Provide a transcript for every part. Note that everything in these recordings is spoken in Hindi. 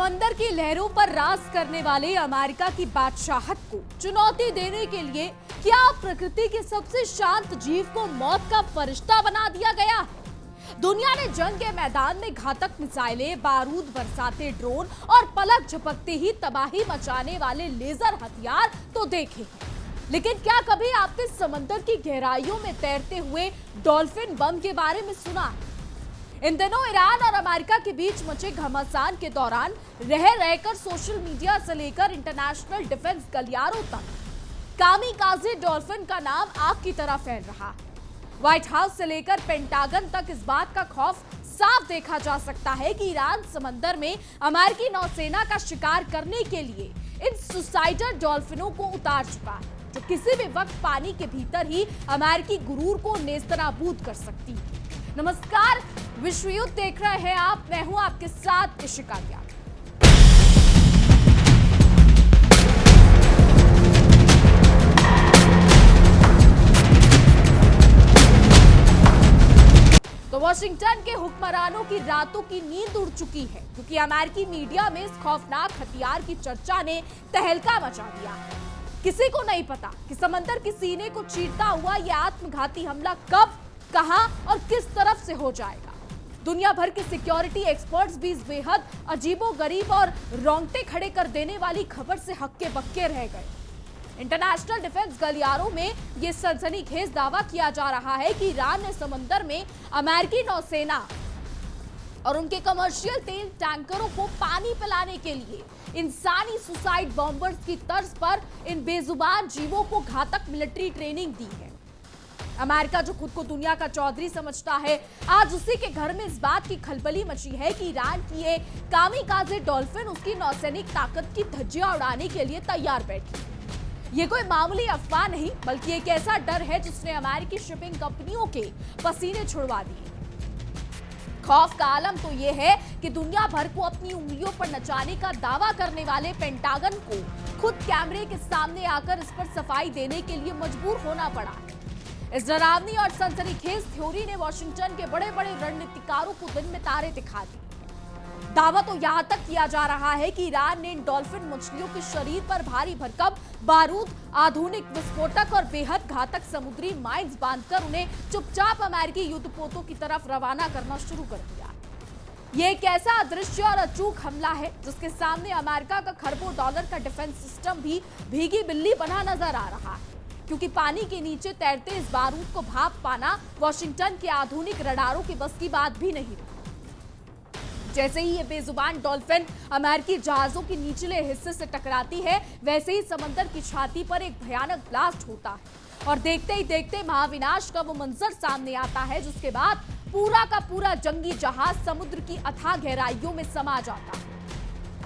समंदर की लहरों पर राज करने वाले अमेरिका की बादशाहत को चुनौती देने के लिए क्या प्रकृति के सबसे शांत जीव को मौत का फरिश्ता बना दिया गया? दुनिया ने जंग के मैदान में घातक मिसाइलें, बारूद बरसाते ड्रोन और पलक झपकते ही तबाही मचाने वाले लेजर हथियार तो देखे हैं, लेकिन क्या कभी आपने समंदर की गहराइयों में तैरते हुए डॉल्फिन बम के बारे में सुना? इन दिनों ईरान और अमेरिका के बीच मचे घमासान के दौरान रह रहकर सोशल मीडिया से लेकर इंटरनेशनल डिफेंस गलियारों तक कामिकाज़े डॉल्फिन का नाम आग की तरह फैल रहा है। व्हाइट हाउस से लेकर पेंटागन तक इस बात का खौफ साफ देखा जा सकता है कि ईरान समंदर में अमेरिकी नौसेना का शिकार करने के लिए इन सुसाइडर डॉल्फिनों को उतार चुका है, जो किसी भी वक्त पानी के भीतर ही अमेरिकी गुरूर को नेस्तनाबूद कर सकती है। नमस्कार, विश्व युद्ध देख रहे हैं आप, मैं हूं आपके साथ इशिका ज्ञान। तो वॉशिंगटन के हुक्मरानों की रातों की नींद उड़ चुकी है, क्योंकि अमेरिकी मीडिया में इस खौफनाक हथियार की चर्चा ने तहलका मचा दिया। किसी को नहीं पता कि समंदर के सीने को चीरता हुआ यह आत्मघाती हमला कब, कहां और किस तरफ से हो जाएगा। दुनिया भर के सिक्योरिटी एक्सपर्ट्स भी इस बेहद अजीबोगरीब और रोंगटे खड़े कर देने वाली खबर से हक्के बक्के रह गए। इंटरनेशनल डिफेंस गलियारों में यह सनसनीखेज दावा किया जा रहा है कि ईरान ने समंदर में अमेरिकी नौसेना और उनके कमर्शियल तेल टैंकरों को पानी पिलाने के लिए इंसानी सुसाइड बॉम्बर्स की तर्ज पर इन बेजुबान जीवों को घातक मिलिट्री ट्रेनिंग दी है। अमेरिका, जो खुद को दुनिया का चौधरी समझता है, आज उसी के घर में इस बात की खलबली मची है कि ईरान की ये कामिकाज़े डॉल्फिन उसकी नौसैनिक ताकत की धज्जियां उड़ाने के लिए तैयार बैठी। ये कोई मामूली अफवाह नहीं, बल्कि एक ऐसा डर है जिसने अमेरिकी शिपिंग कंपनियों के पसीने छुड़वा दिए। खौफ का आलम तो ये है कि दुनिया भर को अपनी उंगलियों पर नचाने का दावा करने वाले पेंटागन को खुद कैमरे के सामने आकर इस पर सफाई देने के लिए मजबूर होना पड़ा है। इस डरावनी और सनसनीखेज थ्योरी ने वॉशिंगटन के बड़े बड़े रणनीतिकारों को दिन में तारे दिखा दिए। दावा तो यहां तक किया जा रहा है कि ईरान ने इन डॉल्फिन मछलियों के शरीर पर भारी भरकम बारूद, आधुनिक विस्फोटक और बेहद घातक समुद्री माइंस बांधकर उन्हें चुपचाप अमेरिकी युद्धपोतों की तरफ रवाना करना शुरू कर दिया। ये एक ऐसा अदृश्य और अचूक हमला है जिसके सामने अमेरिका का खरबों डॉलर का डिफेंस सिस्टम भी भीगी बिल्ली बना नजर आ रहा है, क्योंकि पानी के नीचे तैरते इस बारूद को भाप पाना वॉशिंगटन के आधुनिक रडारों की बस की बात भी नहीं रही। जैसे ही ये बेजुबान डॉल्फिन अमेरिकी जहाजों के निचले हिस्से से टकराती है, वैसे ही समंदर की छाती पर एक भयानक ब्लास्ट होता है और देखते ही देखते महाविनाश का वो मंजर सामने आता है, जिसके बाद पूरा का पूरा जंगी जहाज समुद्र की अथाह गहराइयों में समा जाता है।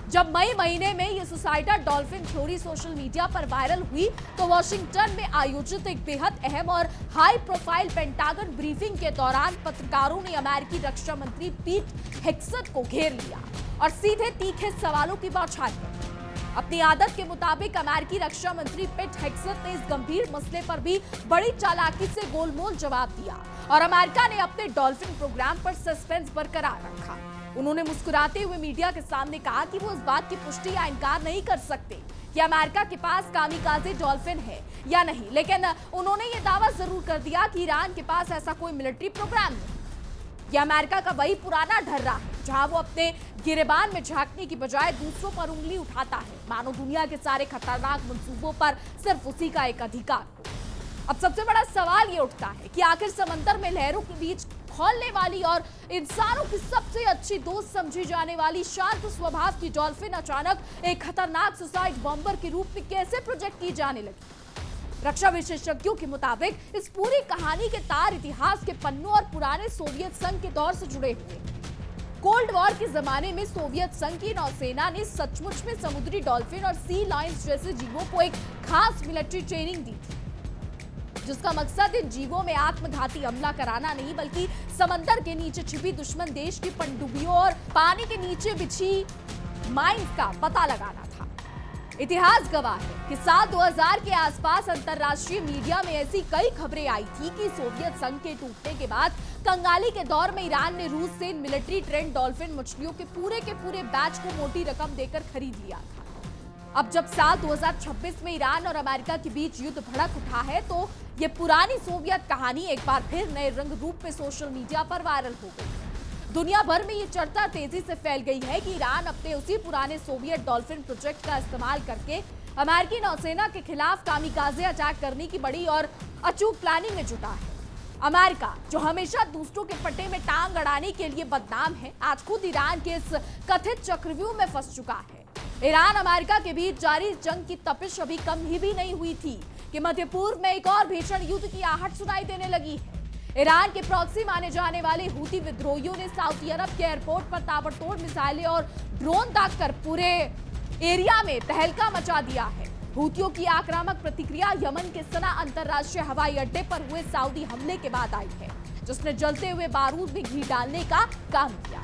जब मई महीने में ये सुसाइडर डॉल्फिन थ्योरी सोशल मीडिया पर वायरल हुई, तो वॉशिंगटन में आयोजित एक बेहद अहम और हाई प्रोफाइल पेंटागन ब्रीफिंग के दौरान पत्रकारों ने अमेरिकी रक्षा मंत्री पीट हेग्सेट को घेर लिया और सीधे तीखे सवालों की बौछार की। अपनी आदत के मुताबिक अमेरिकी रक्षा मंत्री पीट हेग्सेट ने इस गंभीर मसले पर भी बड़ी चालाकी से गोलमोल जवाब दिया और अमेरिका ने अपने डॉल्फिन प्रोग्राम पर सस्पेंस बरकरार रखा। उन्होंने मुस्कुराते हुए मीडिया के सामने कहा कि वो इस बात की पुष्टि या इनकार नहीं कर सकते कि अमेरिका के पास कामिकाज़े डॉल्फिन है या नहीं, लेकिन उन्होंने ये दावा जरूर कर दिया कि ईरान के पास ऐसा कोई मिलिट्री प्रोग्राम नहीं। ये अमेरिका का वही पुराना ढर्रा है जहां वो अपने गिरेबान में झांकने की बजाय दूसरों पर उंगली उठाता है, मानो दुनिया के सारे खतरनाक मंसूबों पर सिर्फ उसी का एक अधिकार हो। अब सबसे बड़ा सवाल ये उठता है कि आखिर समंदर में लहरों के बीच खोलने वाली और इंसानों की सबसे अच्छी दोस्त समझी जाने वाली शांत स्वभाव की डॉल्फिन अचानक एक खतरनाक सुसाइड बॉम्बर के रूप में कैसे प्रोजेक्ट की जाने लगी? रक्षा विशेषज्ञों के मुताबिक इस पूरी कहानी के तार इतिहास के पन्नों और पुराने सोवियत संघ के दौर से जुड़े हुए। कोल्ड वॉर के जमाने में सोवियत संघ की नौसेना ने सचमुच में समुद्री डॉल्फिन और सी लायंस जैसे जीवों को एक खास मिलिट्री ट्रेनिंग दी थी, जिसका मकसद इन जीवों में आत्मघाती हमला कराना नहीं, बल्कि समंदर के नीचे छिपी दुश्मन देश की पनडुब्बियों और पानी के नीचे बिछी माइंस का पता लगाना था। इतिहास गवाह है कि साल 2000 के आसपास अंतर्राष्ट्रीय मीडिया में ऐसी कई खबरें आई थी कि सोवियत संघ के टूटने के बाद कंगाली के दौर में ईरान ने रूस से मिलिट्री ट्रेंड डॉल्फिन मछलियों के पूरे बैच को मोटी रकम देकर खरीद लिया था। अब जब साल 2026 में ईरान और अमेरिका के बीच युद्ध भड़क उठा है तो ये पुरानी सोवियत कहानी एक बार फिर नए रंग रूप में सोशल मीडिया पर वायरल हो गई। दुनिया भर में ये चर्चा तेजी से फैल गई है कि ईरान अपने उसी पुराने सोवियत डॉल्फिन प्रोजेक्ट का इस्तेमाल करके अमेरिकी नौसेना के खिलाफ कामिकाज़े अटैक करने की बड़ी और अचूक प्लानिंग में जुटा है। अमेरिका, जो हमेशा दूसरों के पट्टे में टांग अड़ाने के लिए बदनाम है, आज खुद ईरान के इस कथित चक्रव्यूह में फंस चुका है। ईरान अमेरिका के बीच जारी जंग की तपिश अभी कम ही भी नहीं हुई थी कि मध्य पूर्व में एक और भीषण युद्ध की आहट सुनाई देने लगी है। ईरान के प्रॉक्सी माने जाने वाले हूती विद्रोहियों ने सऊदी अरब के एयरपोर्ट पर ताबड़तोड़ मिसाइलें और ड्रोन दागकर पूरे एरिया में तहलका मचा दिया है। हूतियों की आक्रामक प्रतिक्रिया यमन के सना अंतर्राष्ट्रीय हवाई अड्डे पर हुए सऊदी हमले के बाद आई है, जिसने जलते हुए बारूद में घी डालने का काम किया।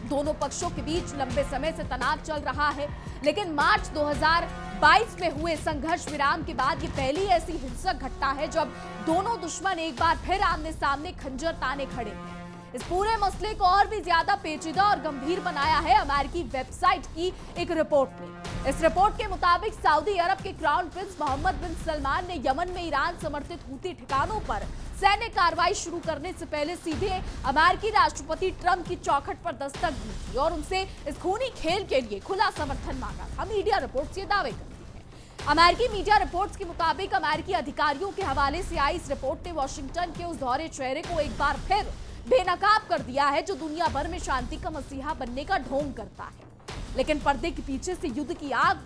दोनों पक्षों के बीच लंबे समय से तनाव चल रहा है, लेकिन मार्च 2022 में हुए संघर्ष विराम के बाद ये पहली ऐसी हिंसक घटना है जब दोनों दुश्मन एक बार फिर आमने सामने खंजर ताने खड़े हैं। इस पूरे मसले को और भी ज्यादा पेचीदा और गंभीर बनाया है अमेरिकी वेबसाइट की एक रिपोर्ट ने। इस रिपोर्ट के मुताबिक सऊदी अरब के क्राउन प्रिंस मोहम्मद बिन सलमान ने यमन में ईरान समर्थित हूती ठिकानों पर सैन्य कार्रवाई शुरू करने से पहले सीधे अमेरिकी राष्ट्रपति ट्रंप की चौखट पर दस्तक दी थी और उनसे इस खूनी खेल के लिए खुला समर्थन मांगा था। मीडिया रिपोर्ट्स ये दावे करती है। अमेरिकी मीडिया रिपोर्ट्स के मुताबिक अमेरिकी अधिकारियों के हवाले से आई इस रिपोर्ट ने वॉशिंगटन के उस दोहरे चेहरे को एक बार फिर बेनकाब कर दिया है जो दुनिया भर में शांति का मसीहा बनने का ढोंग करता है, लेकिन पर्दे के पीछे से युद्ध की आग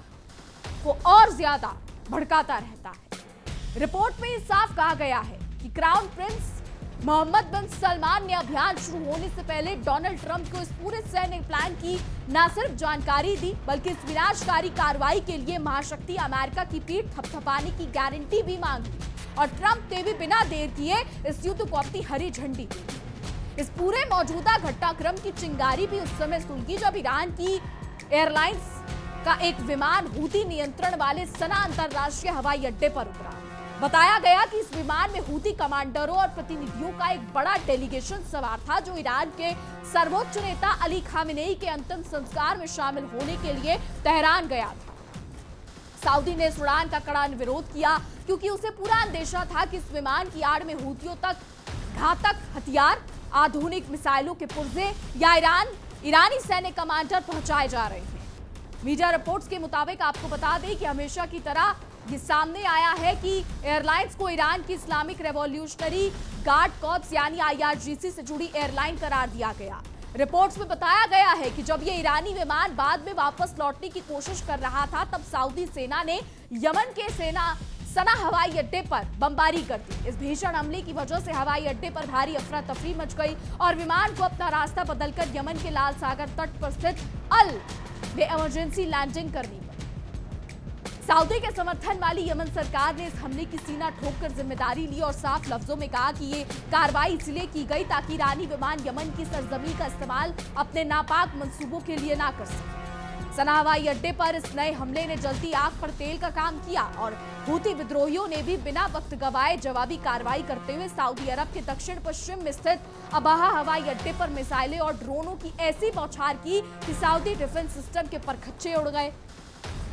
को और ज्यादा भड़काता रहता है। रिपोर्ट में साफ कहा गया है कि क्राउन प्रिंस मोहम्मद बिन सलमान ने अभियान शुरू होने से पहले डोनाल्ड ट्रंप को इस पूरे सैन्य प्लान की न सिर्फ जानकारी दी, बल्कि इस विनाशकारी कार्रवाई के लिए महाशक्ति अमेरिका की पीठ थपथपाने की गारंटी भी मांगी और ट्रंप ने भी बिना देर किए इस युद्ध को अपनी हरी झंडी दी। इस पूरे मौजूदा घटनाक्रम की चिंगारी भी उस समय सुलगी जब ईरान की एयरलाइंस का एक विमान हूती नियंत्रण वाले सना अंतर्राष्ट्रीय हवाई अड्डे पर उतरा। बताया गया कि इस विमान में हूती कमांडरों और प्रतिनिधियों का एक बड़ा डेलीगेशन सवार था जो ईरान के सर्वोच्च नेता अली खामेनेई के अंतिम संस्कार में शामिल होने के लिए तेहरान गया था। सऊदी ने इस उड़ान का कड़ा विरोध किया क्योंकि उसे पूरा अंदेशा था कि इस विमान की आड़ में हूतियों तक घातक हथियार, आधुनिक मिसाइलों के पुर्जे या ईरानी सैन्य कमांडर पहुंचाए जा रहे हैं। मीडिया रिपोर्ट्स के मुताबिक आपको बता दें कि हमेशा की तरह ये सामने आया है कि एयरलाइंस को ईरान की इस्लामिक रेवोल्यूशनरी गार्ड कॉर्प्स यानी IRGC से जुड़ी एयरलाइन करार दिया गया। रिपोर्ट्स में बताया गया है कि जब ये ईरानी विमान बाद में वापस लौटने की कोशिश कर रहा था तब सऊदी सेना ने यमन के सना हवाई अड्डे पर बमबारी कर दी। इस भीषण हमले की वजह से हवाई अड्डे पर भारी अफरा तफरी मच गई और विमान को अपना रास्ता बदलकर यमन के लाल सागर तट पर स्थित अल में इमरजेंसी लैंडिंग करनी पड़ी। सऊदी के समर्थन वाली यमन सरकार ने इस हमले की सीना ठोककर जिम्मेदारी ली और साफ लफ्जों में कहा कि ये कार्रवाई इसलिए की गई ताकि ईरानी विमान यमन की सरजमी का इस्तेमाल अपने नापाक मंसूबों के लिए ना कर सके। सना हवाई अड्डे पर इस नए हमले ने जलती आग पर तेल का काम किया और हूती विद्रोहियों ने भी बिना वक्त गवाए जवाबी कार्रवाई करते हुए सऊदी अरब के दक्षिण पश्चिम में स्थित अबाहा हवाई अड्डे पर मिसाइलें और ड्रोनों की ऐसी बौछार की कि सऊदी डिफेंस सिस्टम के परखच्चे उड़ गए।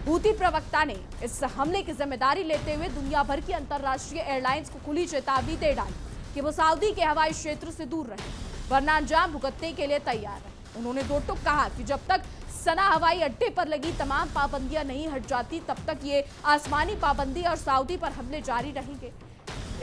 हूती प्रवक्ता ने इस हमले की जिम्मेदारी लेते हुए दुनिया भर की अंतर्राष्ट्रीय एयरलाइंस को खुली चेतावनी दे डाली कि वो सऊदी के हवाई क्षेत्र से दूर रहे वरना अंजाम भुगतने के लिए तैयार है। उन्होंने दो टूक कहा कि जब तक सना हवाई अड्डे पर लगी तमाम पाबंदियां नहीं हट जाती तब तक ये आसमानी पाबंदी और सऊदी पर हमले जारी रहेंगे।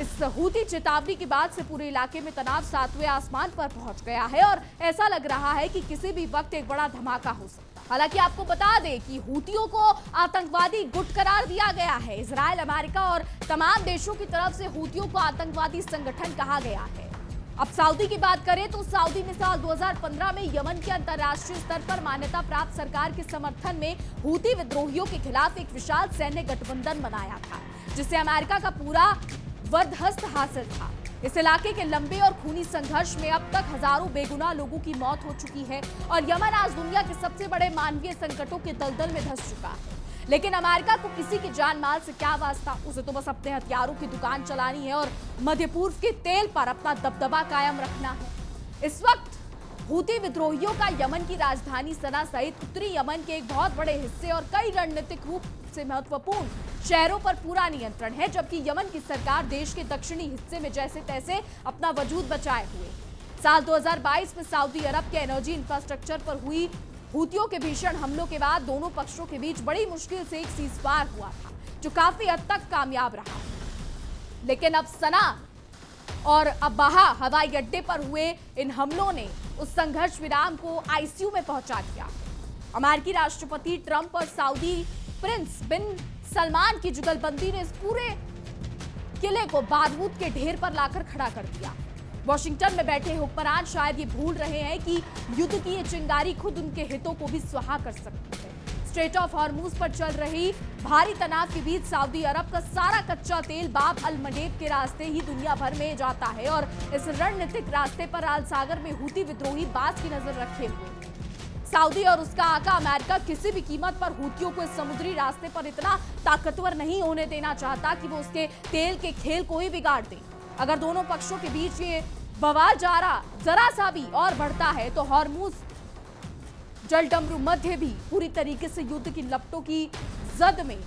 इस हूती चेतावनी के बाद से पूरे इलाके में तनाव 7वें आसमान पर पहुंच गया है और ऐसा लग रहा है कि किसी भी वक्त एक बड़ा धमाका हो सकता है। हालांकि आपको बता दें कि हूतियों को आतंकवादी गुट करार दिया गया है। इजराइल, अमेरिका और तमाम देशों की तरफ से हूतियों को आतंकवादी संगठन कहा गया है। अब सऊदी की बात करें तो सऊदी ने साल 2015 में यमन के अंतर्राष्ट्रीय स्तर पर मान्यता प्राप्त सरकार के समर्थन में हूती विद्रोहियों के खिलाफ एक विशाल सैन्य गठबंधन बनाया था जिससे अमेरिका का पूरा वर्दहस्त हासिल था। इस इलाके के लंबे और खूनी संघर्ष में अब तक हजारों बेगुनाह लोगों की मौत हो चुकी है और यमन आज दुनिया के सबसे बड़े मानवीय संकटों के दलदल में धंस चुका है। लेकिन अमेरिका को किसी की जान माल से क्या वास्ता, उसे तो बस अपने हथियारों की दुकान चलानी है और मध्य पूर्व के तेल पर अपना दबदबा कायम रखना है। इस वक्त हूती विद्रोहियों का यमन की राजधानी सना सहित उत्तरी यमन के एक बहुत बड़े हिस्से और कई रणनीतिक रूप से महत्वपूर्ण शहरों पर पूरा नियंत्रण है, जबकि यमन की सरकार देश के दक्षिणी हिस्से में जैसे तैसे अपना वजूद बचाए हुए। साल 2022 में सऊदी अरब के एनर्जी इंफ्रास्ट्रक्चर पर हुई हूतियों के भीषण हमलों के बाद दोनों पक्षों के बीच बड़ी मुश्किल से एक सीजफायर हुआ था, जो काफी हद तक कामयाब रहा। लेकिन अब सना और अब्बाहा हवाई अड्डे पर हुए इन हमलों ने उस संघर्ष विराम को आईसीयू में पहुंचा दिया। अमेरिकी राष्ट्रपति ट्रंप और सऊदी प्रिंस बिन सलमान की जुगलबंदी ने इस पूरे किले को बारूद के ढेर पर लाकर खड़ा कर दिया। वॉशिंगटन में बैठे हुक्मरान शायद ये भूल रहे हैं कि युद्ध की ये चिंगारी खुद उनके हितों को भी सुहा कर सकती है। स्ट्रेट ऑफ हॉर्मूज पर चल रही भारी तनाव के बीच सऊदी अरब का सारा कच्चा तेल बाब अल मंडेब के रास्ते ही दुनिया भर में जाता है और इस रणनीतिक रास्ते पर अल सागर में हूती विद्रोही बाज की नजर रखे हुए। सऊदी और उसका आका अमेरिका किसी भी कीमत पर हूतियों को इस समुद्री रास्ते पर इतना ताकतवर नहीं होने देना चाहता कि वो उसके तेल के खेल को ही बिगाड़ दे। अगर दोनों पक्षों के बीच ये बवाल जरा सा भी और बढ़ता है तो हॉर्मूज जलडमरू मध्य भी पूरी तरीके से युद्ध की लपटों की जद में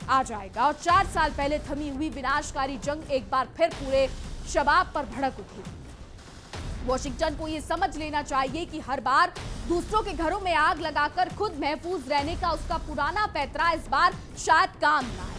आ जाएगा और 4 साल पहले थमी हुई विनाशकारी जंग एक बार फिर पूरे शबाब पर भड़क उठी। वॉशिंगटन को यह समझ लेना चाहिए कि हर बार दूसरों के घरों में आग लगाकर खुद महफूज रहने का उसका पुराना पैतरा इस बार शायद काम न आए।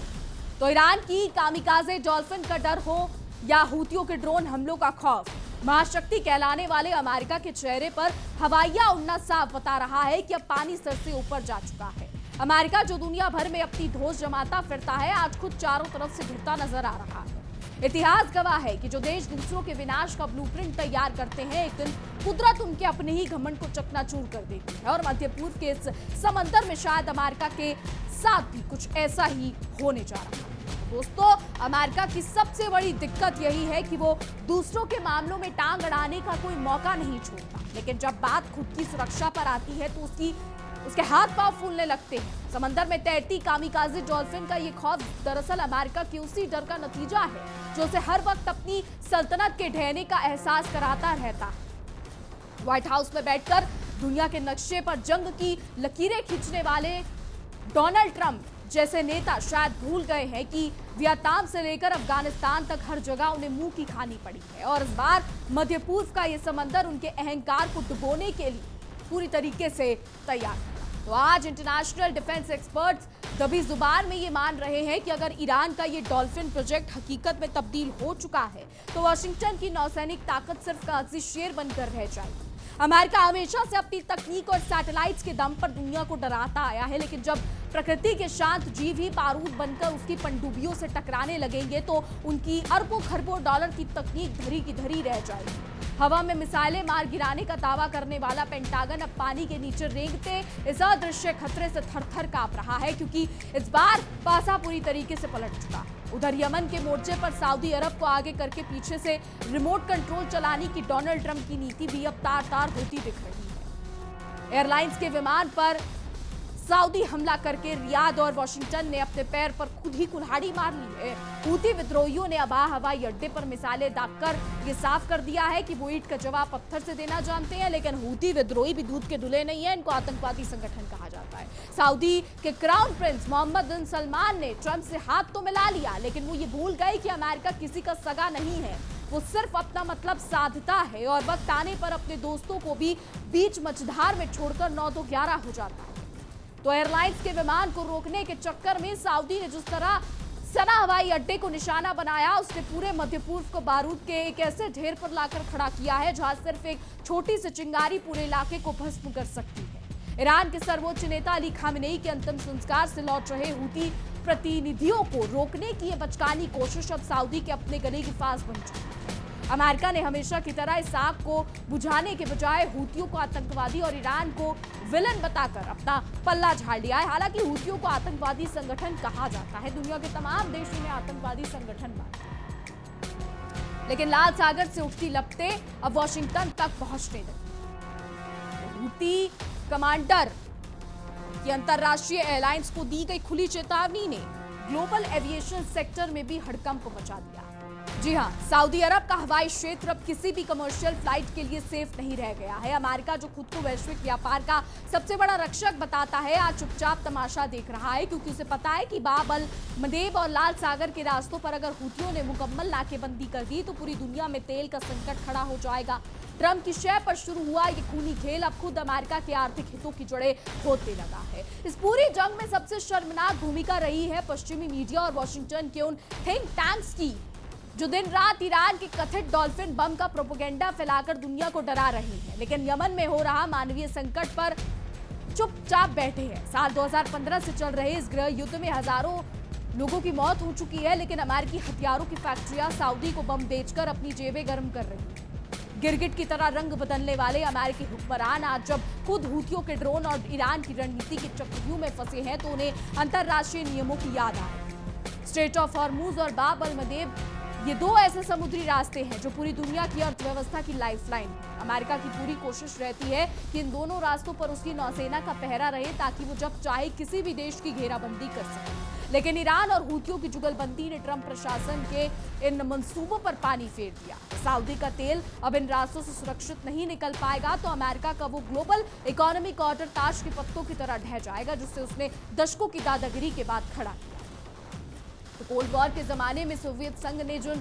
तो ईरान की कामिकाजे डॉल्फिन का डर हो या हूतियों के ड्रोन हमलों का खौफ, महाशक्ति कहलाने वाले अमेरिका के चेहरे पर हवाइया उड़ना साफ बता रहा है कि अब पानी सर से ऊपर जा चुका है। अमेरिका जो दुनिया भर में अपनी धौंस जमाता फिरता है, आज खुद चारों तरफ से घिरता नजर आ रहा है। इतिहास गवाह है कि जो देश दूसरों के विनाश का ब्लूप्रिंट तैयार करते हैं, एक दिन कुदरत उनके अपने ही घमंड को चकनाचूर कर देती है और मध्य पूर्व के इस समंदर में शायद अमेरिका के साथ भी कुछ ऐसा ही होने जा रहा है। दोस्तों, अमेरिका की सबसे बड़ी दिक्कत यही है कि वो दूसरों के मामलों में टांग अड़ाने का कोई मौका नहीं छोड़ता, लेकिन जब बात खुद की सुरक्षा पर आती है तो उसके हाथ पांव फूलने लगते हैं। समंदर में तैरती कामिकाजे डॉल्फिन का ये खौफ दरअसल अमेरिका के उसी डर का नतीजा है जो उसे हर वक्त अपनी सल्तनत के ढहने का एहसास कराता रहता है। व्हाइट हाउस में बैठकर दुनिया के नक्शे पर जंग की लकीरें खींचने वाले डोनाल्ड ट्रंप जैसे नेता शायद भूल गए हैं कि वियतनाम से लेकर अफगानिस्तान तक हर जगह उन्हें मुंह की खानी पड़ी है और इस बार मध्य पूर्व का ये समंदर उनके अहंकार को डुबोने के लिए पूरी तरीके से तैयार है। तो आज इंटरनेशनल डिफेंस एक्सपर्ट्स दबी जुबान में ये मान रहे हैं कि अगर ईरान का ये डॉल्फिन प्रोजेक्ट हकीकत में तब्दील हो चुका है तो वाशिंगटन की नौसैनिक ताकत सिर्फ कागजी शेर बनकर रह जाएगी। अमेरिका हमेशा से अपनी तकनीक और सैटेलाइट्स के दम पर दुनिया को डराता आया है, लेकिन जब प्रकृति के शांत जीव ही बारूद बनकर उसकी पनडुब्बियों से टकराने लगेंगे तो उनकी अरबों खरबों डॉलर की तकनीक धरी की धरी रह जाएगी। हवा में मिसाइलें मार गिराने का दावा करने वाला पेंटागन अब पानी के नीचे रेंगते इस अदृश्य खतरे से थर-थर कांप रहा है, क्योंकि इस बार पासा पूरी तरीके से पलट चुका है। उधर यमन के मोर्चे पर सऊदी अरब को आगे करके पीछे से रिमोट कंट्रोल चलाने की डोनाल्ड ट्रंप की नीति भी अब तार-तार होती दिख रही है। एयरलाइंस के विमान पर सऊदी हमला करके रियाद और वाशिंगटन ने अपने पैर पर खुद ही कुल्हाड़ी मार ली है। हूती विद्रोहियों ने अबा हवाई अड्डे पर मिसाइलें दागकर ये साफ कर दिया है कि वो ईंट का जवाब पत्थर से देना जानते हैं, लेकिन हूती विद्रोही भी दूध के धुले नहीं है, इनको आतंकवादी संगठन कहा जाता है। सऊदी के क्राउन प्रिंस मोहम्मद बिन सलमान ने ट्रंप से हाथ तो मिला लिया, लेकिन वो ये भूल गए कि अमेरिका किसी का सगा नहीं है, वो सिर्फ अपना मतलब साधता है और वक्त आने पर अपने दोस्तों को भी बीच मझधार में छोड़कर 9 तो 11 हो जाता है। तो एयरलाइंस के विमान को रोकने के चक्कर में सऊदी ने जिस तरह सना हवाई अड्डे को निशाना बनाया, उसने पूरे मध्य पूर्व को बारूद के एक ऐसे ढेर पर लाकर खड़ा किया है जहां सिर्फ एक छोटी सी चिंगारी पूरे इलाके को भस्म कर सकती है। ईरान के सर्वोच्च नेता अली खामेनेई के अंतिम संस्कार से लौट रहे हूती प्रतिनिधियों को रोकने की यह बचकानी कोशिश अब सऊदी के अपने गले की फांस बन चुकी है। अमेरिका ने हमेशा की तरह इस आग को बुझाने के बजाय हूतियों को आतंकवादी और ईरान को विलन बताकर अपना पल्ला झाड़ लिया है। हालांकि हूतियों को आतंकवादी संगठन कहा जाता है, दुनिया के तमाम देशों ने आतंकवादी संगठन माना, लेकिन लाल सागर से उठती लपटें अब वॉशिंगटन तक पहुंचने लगी। हूती कमांडर कि अंतर्राष्ट्रीय एयरलाइंस को दी गई खुली चेतावनी ने ग्लोबल एविएशन सेक्टर में भी हड़कंप मचा दिया। जी हां, सऊदी अरब का हवाई क्षेत्र अब किसी भी कमर्शियल फ्लाइट के लिए सेफ नहीं रह गया है। अमेरिका, जो खुद को वैश्विक व्यापार का सबसे बड़ा रक्षक बताता है, आज चुपचाप तमाशा देख रहा है, क्योंकि उसे पता है कि बाब अल मंदेब और लाल सागर के रास्तों पर अगर हुथियों ने मुकम्मल नाकेबंदी कर दी तो पूरी दुनिया में तेल का संकट खड़ा हो जाएगा। ट्रंप की शय पर शुरू हुआ ये खूनी खेल अब खुद अमेरिका के आर्थिक हितों की जड़ें खोदने लगा है। इस पूरी जंग में सबसे शर्मनाक भूमिका रही है पश्चिमी मीडिया और वॉशिंगटन के उन थिंक टैंक्स की, जो दिन रात ईरान के कथित डॉल्फिन बम का प्रोपेगेंडा फैलाकर दुनिया को डरा रही है, लेकिन यमन में हो रहा मानवीय संकट पर चुपचाप बैठे हैं। साल 2015 से चल रहे इस गृह युद्ध में हजारों लोगों की मौत हो चुकी है, लेकिन अमेरिकी हथियारों की फैक्ट्रियां सऊदी को बम बेचकर अपनी जेबें गर्म कर रही हैं। गिरगिट की तरह रंग बदलने वाले अमेरिकी हुक्मरान आज जब खुद हुथियों के ड्रोन और ईरान की रणनीति के चक्रव्यूह में फंसे हैं तो उन्हें अंतर्राष्ट्रीय नियमों की याद आ रही है। स्ट्रेट ऑफ हॉर्मुज और बाब अल मंदेब, ये दो ऐसे समुद्री रास्ते हैं जो पूरी दुनिया की अर्थव्यवस्था की लाइफलाइन है। अमेरिका की पूरी कोशिश रहती है कि इन दोनों रास्तों पर उसकी नौसेना का पहरा रहे ताकि वो जब चाहे किसी भी देश की घेराबंदी कर सके, लेकिन ईरान और हुथियों की जुगलबंदी ने ट्रंप प्रशासन के इन मंसूबों पर पानी फेर दिया। सऊदी का तेल अब इन रास्तों से सुरक्षित नहीं निकल पाएगा तो अमेरिका का वो ग्लोबल इकोनॉमिक ऑर्डर ताश के पत्तों की तरह ढह जाएगा, जिससे उसने दशकों की दादागिरी के बाद खड़ा किया। तो कोल्ड वॉर के जमाने में सोवियत संघ ने जो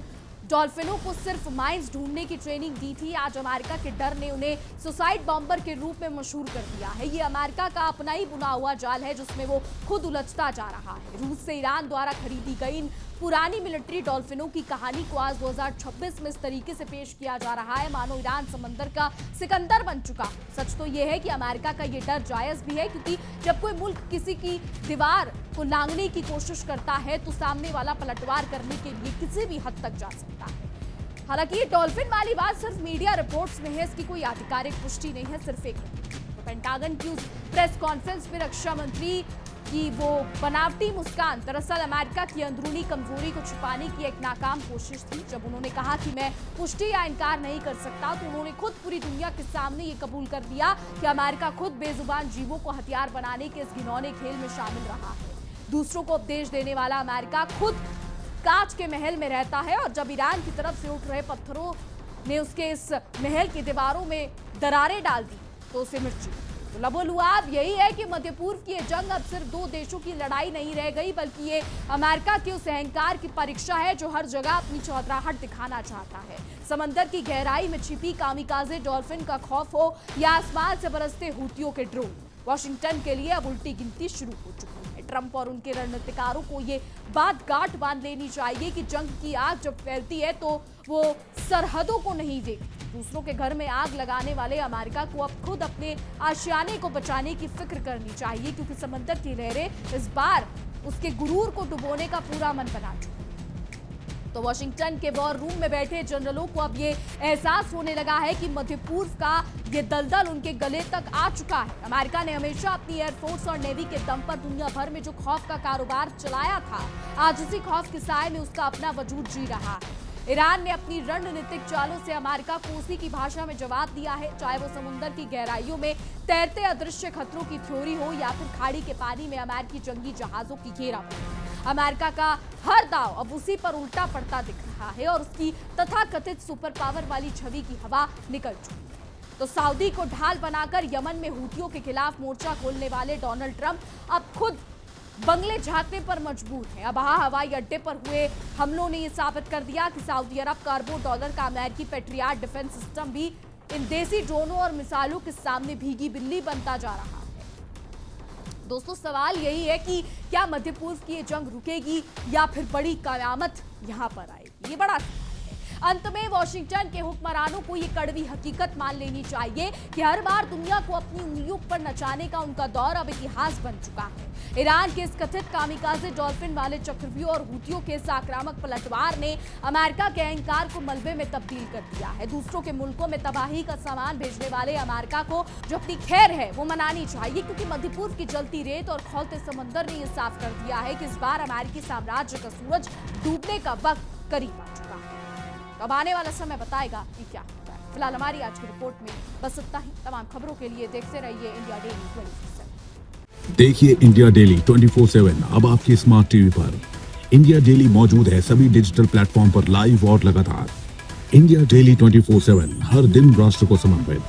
डॉल्फिनों को सिर्फ माइंस ढूंढने की ट्रेनिंग दी थी, आज अमेरिका के डर ने उन्हें सुसाइड बॉम्बर के रूप में मशहूर कर दिया है। ये अमेरिका का अपना ही बुना हुआ जाल है जिसमें वो खुद उलझता जा रहा है। रूस से ईरान द्वारा खरीदी गई इन पुरानी मिलिट्री डॉल्फिनों की कहानी को आज 2026 में इस तरीके से पेश किया जा रहा है मानो ईरान समंदर का सिकंदर बन चुका। सच तो यह है कि अमेरिका का ये डर जायज भी है, क्योंकि जब कोई मुल्क किसी की दीवार को लांघने की कोशिश करता है तो सामने वाला पलटवार करने के लिए किसी भी हद तक जा सकता है। हालांकि ये डॉल्फिन वाली बात सिर्फ मीडिया रिपोर्ट्स में है, इसकी कोई आधिकारिक पुष्टि नहीं है, सिर्फ एक तो पेंटागन की उस प्रेस कॉन्फ्रेंस में रक्षा मंत्री की वो बनावटी मुस्कान दरअसल अमेरिका की अंदरूनी कमजोरी को छुपाने की एक नाकाम कोशिश थी। जब उन्होंने कहा कि मैं पुष्टि या इनकार नहीं कर सकता तो उन्होंने खुद पूरी दुनिया के सामने ये कबूल कर दिया कि अमेरिका खुद बेजुबान जीवों को हथियार बनाने के इस घिनौने खेल में शामिल रहा है। दूसरों को उपदेश देने वाला अमेरिका खुद कांच के महल में रहता है और जब ईरान की तरफ से उठ रहे पत्थरों ने उसके इस महल की दीवारों में दरारें डाल दी तो उसे मिर्ची। तो लबोलुआब यही है कि मध्य पूर्व की ये जंग अब सिर्फ दो देशों की लड़ाई नहीं रह गई, बल्कि ये अमेरिका के उस अहंकार की परीक्षा है जो हर जगह अपनी चौधराहट दिखाना चाहता है। समंदर की गहराई में छिपी कामिकाजे डॉल्फिन का खौफ हो या आसमान से बरसते हुथियों के ड्रोन, वॉशिंगटन के लिए अब उल्टी गिनती शुरू हो चुकी है। ट्रंप और उनके रणनीतिकारों को ये बात गांठ बांध लेनी चाहिए कि जंग की आग जब फैलती है तो वो सरहदों को नहीं देखती। दूसरों के घर में आग लगाने वाले अमेरिका को अब खुद अपने आशियाने को बचाने की फिक्र करनी चाहिए, क्योंकि समंदर की लहरें इस बार उसके गुरूर को डुबोने का पूरा मन बना चुकी। तो वॉशिंगटन के वॉर रूम में बैठे जनरलों को अब ये एहसास होने लगा है कि मध्य पूर्व का ये दलदल उनके गले तक आ चुका है। अमेरिका ने हमेशा अपनी एयरफोर्स और नेवी के दम पर दुनिया भर में जो खौफ का कारोबार चलाया था, आज उसी खौफ के साए में उसका अपना वजूद जी रहा है। ईरान ने अपनी रणनीतिक चालों से अमेरिका को उसी की भाषा में जवाब दिया है, चाहे वो समुद्र की गहराइयों में तैरते अदृश्य खतरों की थ्योरी हो या फिर खाड़ी के पानी में अमेरिकी जंगी जहाजों की घेराबंदी। अमेरिका का हर दाव अब उसी पर उल्टा पड़ता दिख रहा है और उसकी तथाकथित सुपर पावर वाली छवि की हवा निकल चुकी है। तो सऊदी को ढाल बनाकर यमन में हुथियों के खिलाफ मोर्चा खोलने वाले डोनाल्ड ट्रंप अब खुद बंगले झांकने पर मजबूर है। अबहा हवाई अड्डे पर हुए हमलों ने यह साबित कर दिया कि सऊदी अरब का अरबों डॉलर का अमेरिकी पेट्रियाट डिफेंस सिस्टम भी इन देसी ड्रोनों और मिसाइलों के सामने भीगी बिल्ली बनता जा रहा है। दोस्तों, सवाल यही है कि क्या मध्य पूर्व की ये जंग रुकेगी या फिर बड़ी कयामत यहां पर आएगी? ये बड़ा सवाल है। अंत में वॉशिंगटन के हुक्मरानों को ये कड़वी हकीकत मान लेनी चाहिए कि हर बार दुनिया को अपनी उंगलियों पर नचाने का उनका दौर अब इतिहास बन चुका है। ईरान के इस कथित कामिकाजे डॉल्फिन वाले चक्रव्यूह और हुथियों के इस आक्रामक पलटवार ने अमेरिका के अहंकार को मलबे में तब्दील कर दिया है। दूसरों के मुल्कों में तबाही का सामान भेजने वाले अमेरिका को जो अपनी खैर है वो मनानी चाहिए, क्योंकि मध्य पूर्व की जलती रेत और खौलते समंदर ने यह साफ कर दिया है कि इस बार अमेरिकी साम्राज्य का सूरज डूबने का वक्त करीब आ चुका है। अब आने वाला समय बताएगा कि क्या होता है। फिलहाल हमारी आज की रिपोर्ट में बस इतना ही। तमाम खबरों के लिए देखते रहिए इंडिया डेली 24/7। देखिए इंडिया डेली 24/7 अब आपकी स्मार्ट टीवी पर। इंडिया डेली मौजूद है सभी डिजिटल प्लेटफॉर्म पर लाइव और लगातार। इंडिया डेली 24/7 हर दिन राष्ट्र को समर्पित।